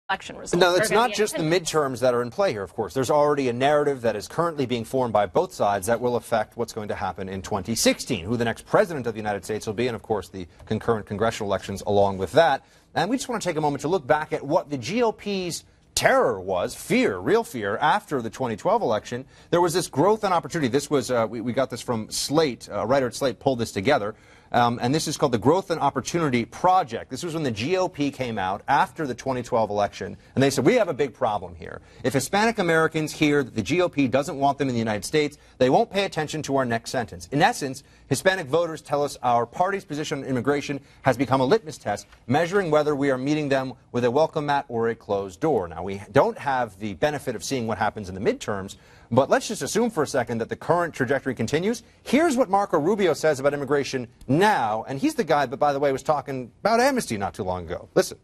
election results. No, it's not just the midterms that are in play here, of course. There's already a narrative that is currently being formed by both sides that will affect what's going to happen in 2016, who the next president of the United States will be, and, of course, the concurrent congressional elections along with that. And we just want to take a moment to look back at what the GOP's terror was, fear, real fear, after the 2012 election. There was this growth and opportunity. This was, we got this from Slate, a writer at Slate pulled this together. And this is called the Growth and Opportunity Project. This was when the GOP came out after the 2012 election, and they said, we have a big problem here. If Hispanic Americans hear that the GOP doesn't want them in the United States, they won't pay attention to our next sentence. In essence, Hispanic voters tell us our party's position on immigration has become a litmus test, measuring whether we are meeting them with a welcome mat or a closed door. Now, we don't have the benefit of seeing what happens in the midterms, but let's just assume for a second that the current trajectory continues. Here's what Marco Rubio says about immigration now, and he's the guy that, by the way, was talking about amnesty not too long ago. Listen.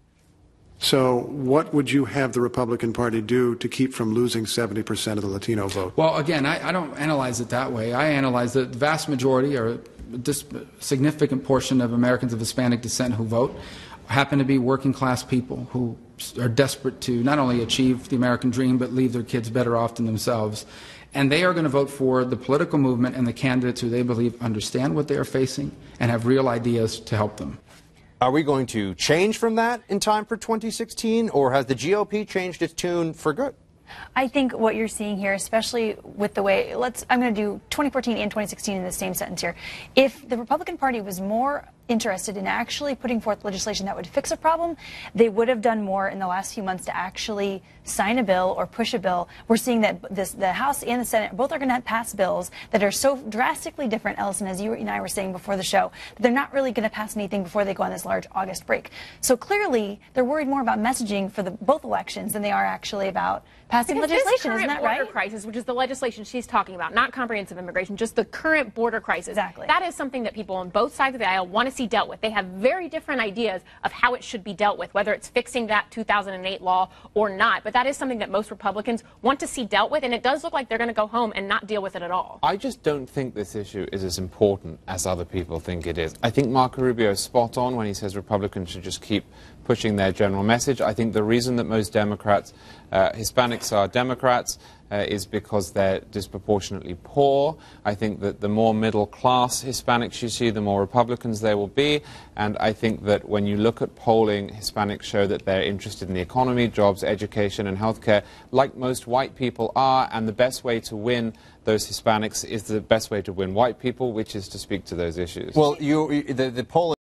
So what would you have the Republican Party do to keep from losing 70% of the Latino vote? Well, again, I don't analyze it that way. I analyze the vast majority, or a significant portion of Americans of Hispanic descent who vote happen to be working class people who are desperate to not only achieve the American dream but leave their kids better off than themselves. And they are going to vote for the political movement and the candidates who they believe understand what they are facing and have real ideas to help them. Are we going to change from that in time for 2016, or has the GOP changed its tune for good? I think what you're seeing here, especially with the way, I'm going to do 2014 and 2016 in the same sentence here. If the Republican Party was more interested in actually putting forth legislation that would fix a problem, they would have done more in the last few months to actually sign a bill or push a bill. We're seeing that the House and the Senate both are going to pass bills that are so drastically different, Ellison, as you and I were saying before the show, that they're not really going to pass anything before they go on this large August break. So clearly, they're worried more about messaging for both elections than they are actually about passing legislation. Isn't that right? Border crisis, which is the legislation she's talking about, not comprehensive immigration, just the current border crisis. Exactly. That is something that people on both sides of the aisle want to see dealt with. They have very different ideas of how it should be dealt with, whether it's fixing that 2008 law or not. But that is something that most Republicans want to see dealt with, and it does look like they're going to go home and not deal with it at all. I just don't think this issue is as important as other people think it is. I think Marco Rubio is spot on when he says Republicans should just keep pushing their general message. I think the reason that most Democrats, Hispanics are Democrats, is because they're disproportionately poor. I think that the more middle-class Hispanics you see, the more Republicans there will be. And I think that when you look at polling, Hispanics show that they're interested in the economy, jobs, education, and healthcare, like most white people are. And the best way to win those Hispanics is the best way to win white people, which is to speak to those issues. Well, the poll